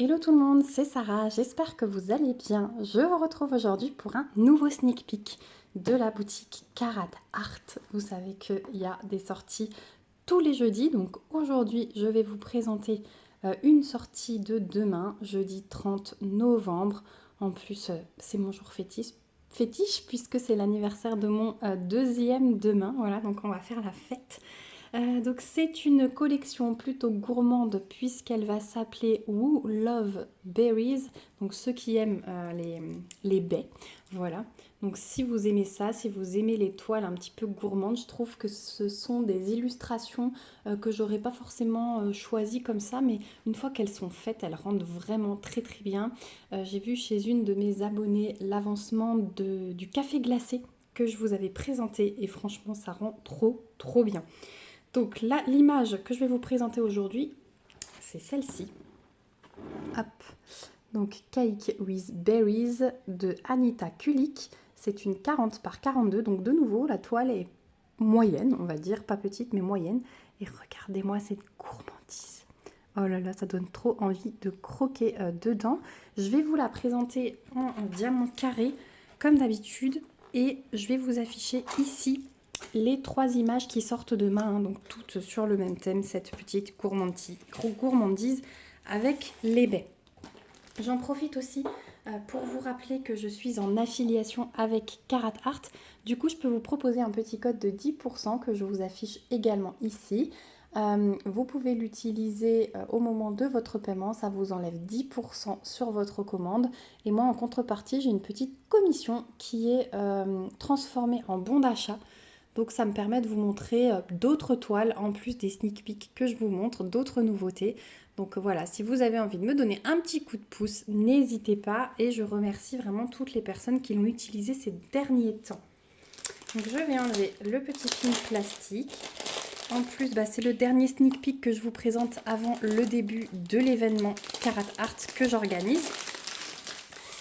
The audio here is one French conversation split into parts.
Hello tout le monde, c'est Sarah, j'espère que vous allez bien. Je vous retrouve aujourd'hui pour un nouveau sneak peek de la boutique Carat Art. Vous savez qu'il y a des sorties tous les jeudis, donc aujourd'hui je vais vous présenter une sortie de demain, jeudi 30 novembre. En plus, c'est mon jour fétiche puisque c'est l'anniversaire de mon deuxième demain, voilà, donc on va faire la fête. Donc c'est une collection plutôt gourmande puisqu'elle va s'appeler Who Love Berries, donc ceux qui aiment les baies, voilà. Donc si vous aimez ça, si vous aimez les toiles un petit peu gourmandes, je trouve que ce sont des illustrations que j'aurais pas forcément choisies comme ça, mais une fois qu'elles sont faites, elles rendent vraiment très très bien. J'ai vu chez une de mes abonnées l'avancement du café glacé que je vous avais présenté et franchement ça rend trop bien. Donc là, l'image que je vais vous présenter aujourd'hui, c'est celle-ci. Hop. Donc Cake with Berries de Anita Kulik. C'est une 40 par 42. Donc de nouveau, la toile est moyenne, on va dire, pas petite mais moyenne. Et regardez-moi cette gourmandise. Oh là là, ça donne trop envie de croquer dedans. Je vais vous la présenter en diamant carré, comme d'habitude. Et je vais vous afficher ici les trois images qui sortent demain, hein, donc toutes sur le même thème, cette petite gourmandise avec les baies. J'en profite aussi pour vous rappeler que je suis en affiliation avec Carat Art. Du coup, je peux vous proposer un petit code de 10% que je vous affiche également ici. Vous pouvez l'utiliser au moment de votre paiement, ça vous enlève 10% sur votre commande. Et moi, en contrepartie, j'ai une petite commission qui est transformée en bon d'achat. Donc ça me permet de vous montrer d'autres toiles en plus des sneak peeks que je vous montre, d'autres nouveautés. Donc voilà, si vous avez envie de me donner un petit coup de pouce, n'hésitez pas. Et je remercie vraiment toutes les personnes qui l'ont utilisé ces derniers temps. Donc je vais enlever le petit film plastique. En plus, c'est le dernier sneak peek que je vous présente avant le début de l'événement Carat Art que j'organise.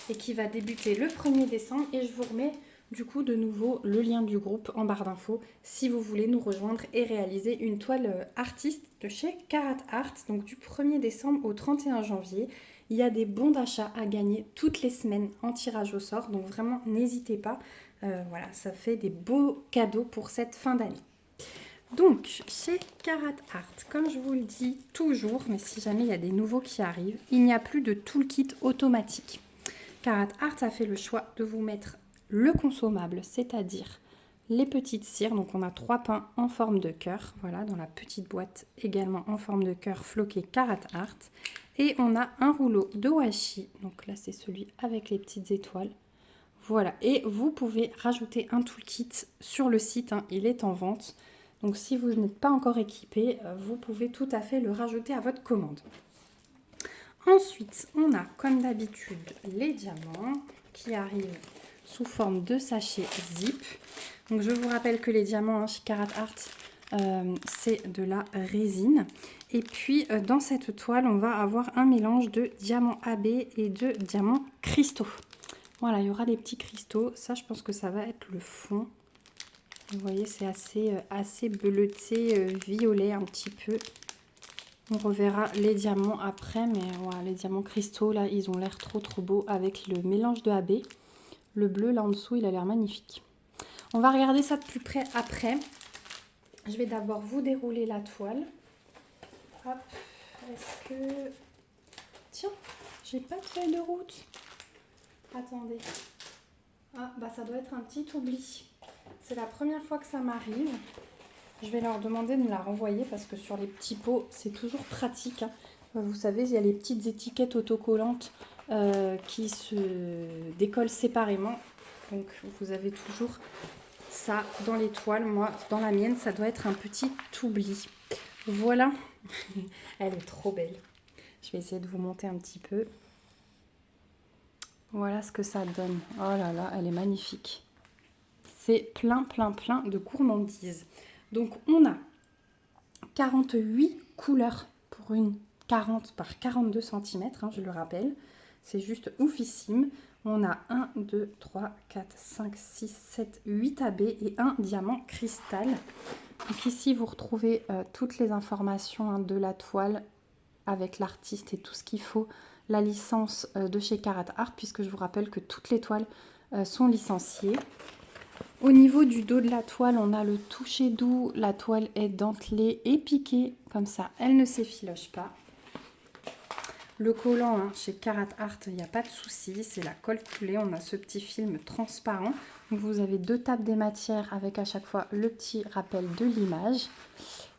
Et qui va débuter le 1er décembre. Et je vous remets du coup de nouveau le lien du groupe en barre d'infos si vous voulez nous rejoindre et réaliser une toile artiste de chez Carat Art. Donc du 1er décembre au 31 janvier, il y a des bons d'achat à gagner toutes les semaines en tirage au sort. Donc vraiment n'hésitez pas, voilà, ça fait des beaux cadeaux pour cette fin d'année. Donc chez Carat Art, comme je vous le dis toujours, mais si jamais il y a des nouveaux qui arrivent, il n'y a plus de toolkit automatique. Carat Art a fait le choix de vous mettre le consommable, c'est-à-dire les petites cires. Donc on a 3 pains en forme de cœur, voilà, dans la petite boîte également en forme de cœur floqué Carat Art. Et on a un rouleau de washi, donc là c'est celui avec les petites étoiles. Voilà, et vous pouvez rajouter un toolkit sur le site, hein, il est en vente. Donc si vous n'êtes pas encore équipé, vous pouvez tout à fait le rajouter à votre commande. Ensuite, on a comme d'habitude les diamants qui arrivent sous forme de sachet zip. Donc je vous rappelle que les diamants chez Carat Art, c'est de la résine. Et puis dans cette toile, on va avoir un mélange de diamants AB et de diamants cristaux. Voilà, il y aura des petits cristaux. Ça, je pense que ça va être le fond. Vous voyez, c'est assez bleuté, violet un petit peu. On reverra les diamants après, mais voilà, les diamants cristaux, là, ils ont l'air trop beaux avec le mélange de AB. Le bleu, là en dessous, il a l'air magnifique. On va regarder ça de plus près après. Je vais d'abord vous dérouler la toile. Hop, est-ce que... Tiens, j'ai pas de feuille de route. Attendez. Ah, ça doit être un petit oubli. C'est la première fois que ça m'arrive. Je vais leur demander de me la renvoyer parce que sur les petits pots, c'est toujours pratique, hein. Vous savez, il y a les petites étiquettes autocollantes qui se décollent séparément. Donc, vous avez toujours ça dans les toiles. Moi, dans la mienne, ça doit être un petit oubli. Voilà. Elle est trop belle. Je vais essayer de vous monter un petit peu. Voilà ce que ça donne. Oh là là, elle est magnifique. C'est plein de gourmandises. Donc, on a 48 couleurs pour une 40 par 42 cm, hein, je le rappelle. C'est juste oufissime. On a 1, 2, 3, 4, 5, 6, 7, 8 AB et un diamant cristal. Donc ici, vous retrouvez toutes les informations, hein, de la toile avec l'artiste et tout ce qu'il faut. la licence de chez Carat Art, puisque je vous rappelle que toutes les toiles sont licenciées. Au niveau du dos de la toile, on a le toucher doux. La toile est dentelée et piquée, comme ça, elle ne s'effiloche pas. Le collant, hein, chez Carat Art, il n'y a pas de souci, c'est la colle coulée. On a ce petit film transparent. Donc vous avez 2 tables des matières avec à chaque fois le petit rappel de l'image.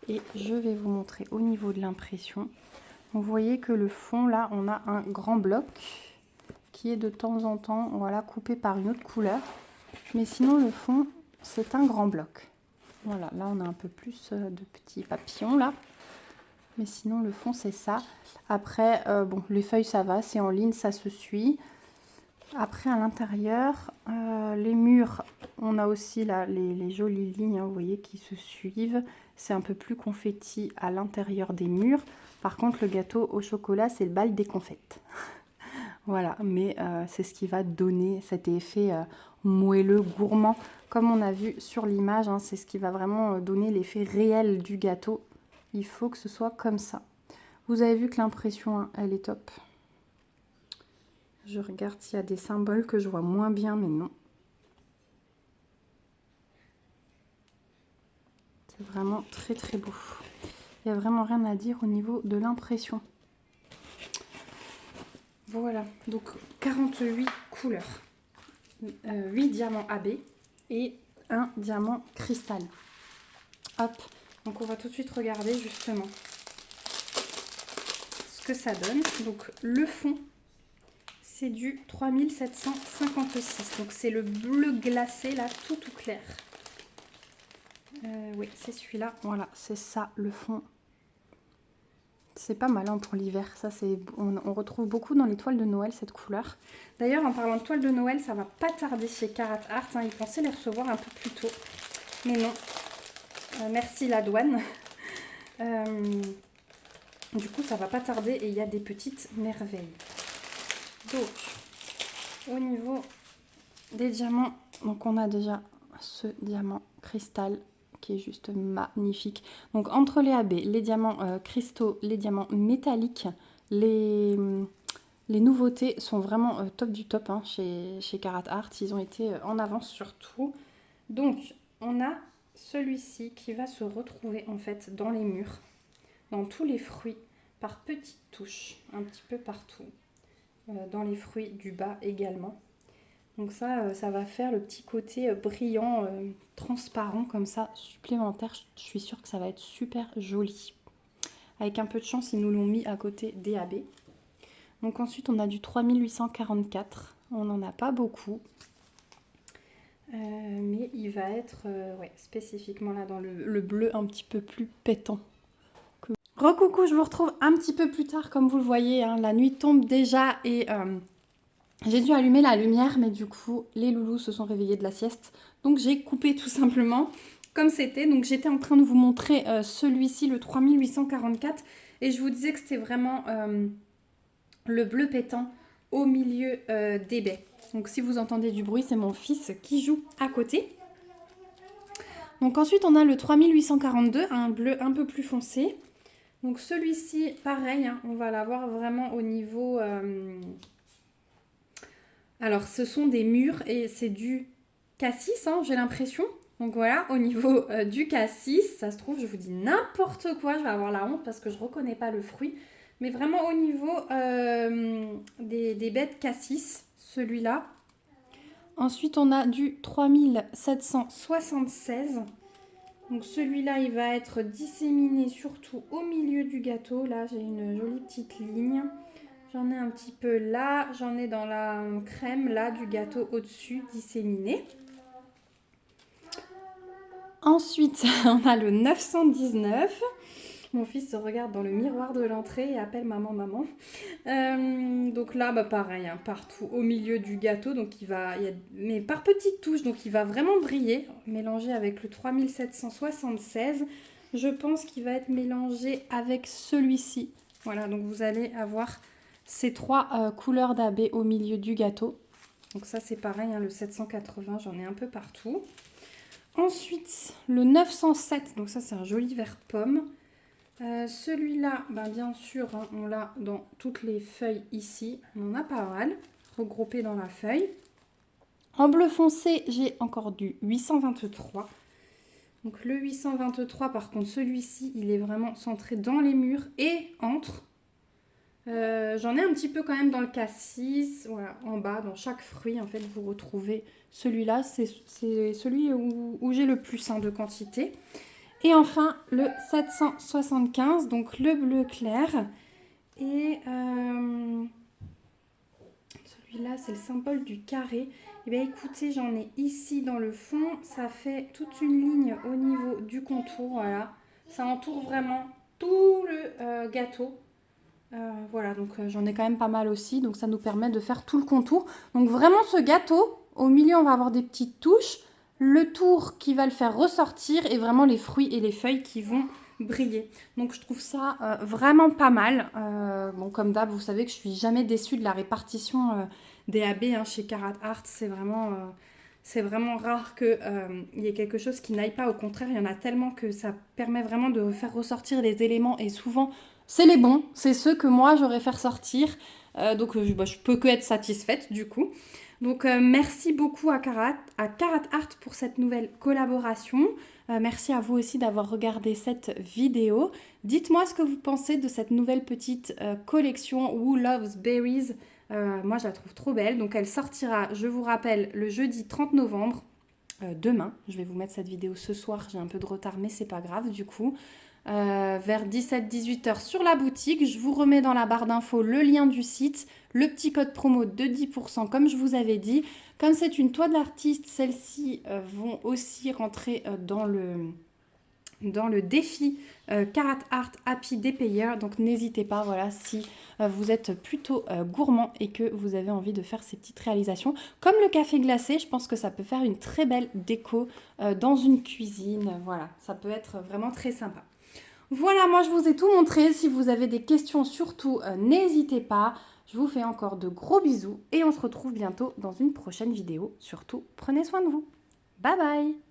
Et je vais vous montrer au niveau de l'impression. Vous voyez que le fond, là, on a un grand bloc qui est de temps en temps, voilà, coupé par une autre couleur. Mais sinon, le fond, c'est un grand bloc. Voilà, là, on a un peu plus de petits papillons, là. Mais sinon, le fond, c'est ça. Après, bon, les feuilles, ça va, c'est en ligne, ça se suit. Après, à l'intérieur, les murs, on a aussi là les jolies lignes, hein, vous voyez, qui se suivent. C'est un peu plus confetti à l'intérieur des murs. Par contre, le gâteau au chocolat, c'est le bal des confettes. Voilà, mais c'est ce qui va donner cet effet moelleux, gourmand, comme on a vu sur l'image. Hein, c'est ce qui va vraiment donner l'effet réel du gâteau. Il faut que ce soit comme ça. Vous avez vu que l'impression, hein, elle est top. Je regarde s'il y a des symboles que je vois moins bien, mais non. C'est vraiment très très beau. Il n'y a vraiment rien à dire au niveau de l'impression. Voilà, donc 48 couleurs. 8 diamants AB et un diamant cristal. Hop, donc on va tout de suite regarder justement ce que ça donne. Donc le fond, c'est du 3756. Donc c'est le bleu glacé là, tout clair. Oui, c'est celui-là. Voilà, c'est ça le fond. C'est pas mal hein, pour l'hiver. Ça, on retrouve beaucoup dans les toiles de Noël cette couleur. D'ailleurs, en parlant de toiles de Noël, ça va pas tarder chez Carat Art. Hein. Ils pensaient les recevoir un peu plus tôt, mais non. Merci la douane. Du coup, ça va pas tarder et il y a des petites merveilles. Donc, au niveau des diamants, donc on a déjà ce diamant cristal qui est juste magnifique. Donc entre les AB, les diamants cristaux, les diamants métalliques, les nouveautés sont vraiment top du top hein, chez Carat Art. Ils ont été en avance sur tout. Donc on a celui-ci qui va se retrouver en fait dans les murs, dans tous les fruits, par petites touches, un petit peu partout. Dans les fruits du bas également. Donc ça, ça va faire le petit côté brillant, transparent comme ça, supplémentaire. Je suis sûre que ça va être super joli. Avec un peu de chance, ils nous l'ont mis à côté des AB. Donc ensuite, on a du 3844. On n'en a pas beaucoup. Mais il va être ouais, spécifiquement là dans le bleu un petit peu plus pétant. Recoucou, je vous retrouve un petit peu plus tard. Comme vous le voyez, hein, la nuit tombe déjà et... j'ai dû allumer la lumière, mais du coup, les loulous se sont réveillés de la sieste. Donc, j'ai coupé tout simplement comme c'était. Donc, j'étais en train de vous montrer celui-ci, le 3844. Et je vous disais que c'était vraiment le bleu pétant au milieu des baies. Donc, si vous entendez du bruit, c'est mon fils qui joue à côté. Donc, ensuite, on a le 3842, un bleu un peu plus foncé. Donc, celui-ci, pareil, hein, on va l'avoir vraiment au niveau... Alors, ce sont des murs et c'est du cassis, hein, j'ai l'impression. Donc voilà, au niveau du cassis, ça se trouve, je vous dis n'importe quoi. Je vais avoir la honte parce que je ne reconnais pas le fruit. Mais vraiment au niveau des baies de cassis, celui-là. Ensuite, on a du 3776. Donc celui-là, il va être disséminé surtout au milieu du gâteau. Là, j'ai une jolie petite ligne. J'en ai un petit peu là, j'en ai dans la crème là du gâteau au-dessus disséminé. Ensuite, on a le 919. Mon fils se regarde dans le miroir de l'entrée et appelle maman, maman. Donc là, bah pareil, hein, partout au milieu du gâteau. Donc mais par petites touches, donc il va vraiment briller. Mélangé avec le 3776. Je pense qu'il va être mélangé avec celui-ci. Voilà, donc vous allez avoir... ces 3 couleurs d'AB au milieu du gâteau. Donc ça c'est pareil, hein, le 780, j'en ai un peu partout. Ensuite, le 907, donc ça c'est un joli vert pomme. Celui-là, ben, bien sûr, hein, on l'a dans toutes les feuilles ici. On en a pas mal regroupé dans la feuille. En bleu foncé, j'ai encore du 823. Donc le 823, par contre, celui-ci, il est vraiment centré dans les murs et entre. J'en ai un petit peu quand même dans le cassis, voilà, en bas, dans chaque fruit, en fait, vous retrouvez celui-là. C'est celui où j'ai le plus de quantité. Et enfin, le 775, donc le bleu clair. Et celui-là, c'est le symbole du carré. Et bien écoutez, j'en ai ici dans le fond. Ça fait toute une ligne au niveau du contour, voilà. Ça entoure vraiment tout le gâteau. Voilà, donc j'en ai quand même pas mal aussi. Donc ça nous permet de faire tout le contour. Donc vraiment ce gâteau, au milieu, on va avoir des petites touches. Le tour qui va le faire ressortir et vraiment les fruits et les feuilles qui vont briller. Donc je trouve ça vraiment pas mal. Bon, comme d'hab, vous savez que je suis jamais déçue de la répartition des AB hein, chez Carat Art. C'est vraiment rare qu'il y ait quelque chose qui n'aille pas. Au contraire, il y en a tellement que ça permet vraiment de faire ressortir les éléments. Et souvent, c'est les bons. C'est ceux que moi, j'aurais fait ressortir. Donc je peux que être satisfaite du coup. Donc merci beaucoup à Carat Art pour cette nouvelle collaboration. Merci à vous aussi d'avoir regardé cette vidéo. Dites-moi ce que vous pensez de cette nouvelle petite collection Who Loves Berries. Moi je la trouve trop belle. Donc elle sortira, je vous rappelle, le jeudi 30 novembre. Demain, je vais vous mettre cette vidéo ce soir, j'ai un peu de retard mais c'est pas grave du coup. Vers 17-18 heures sur la boutique. Je vous remets dans la barre d'infos le lien du site, le petit code promo de 10% comme je vous avais dit. Comme c'est une toile d'artiste, celles-ci vont aussi rentrer dans le défi Carat Art Happy Day Payer. Donc n'hésitez pas, voilà, si vous êtes plutôt gourmand et que vous avez envie de faire ces petites réalisations. Comme le café glacé, je pense que ça peut faire une très belle déco dans une cuisine. Voilà, ça peut être vraiment très sympa. Voilà, moi je vous ai tout montré. Si vous avez des questions, surtout, n'hésitez pas. Je vous fais encore de gros bisous et on se retrouve bientôt dans une prochaine vidéo. Surtout, prenez soin de vous. Bye bye!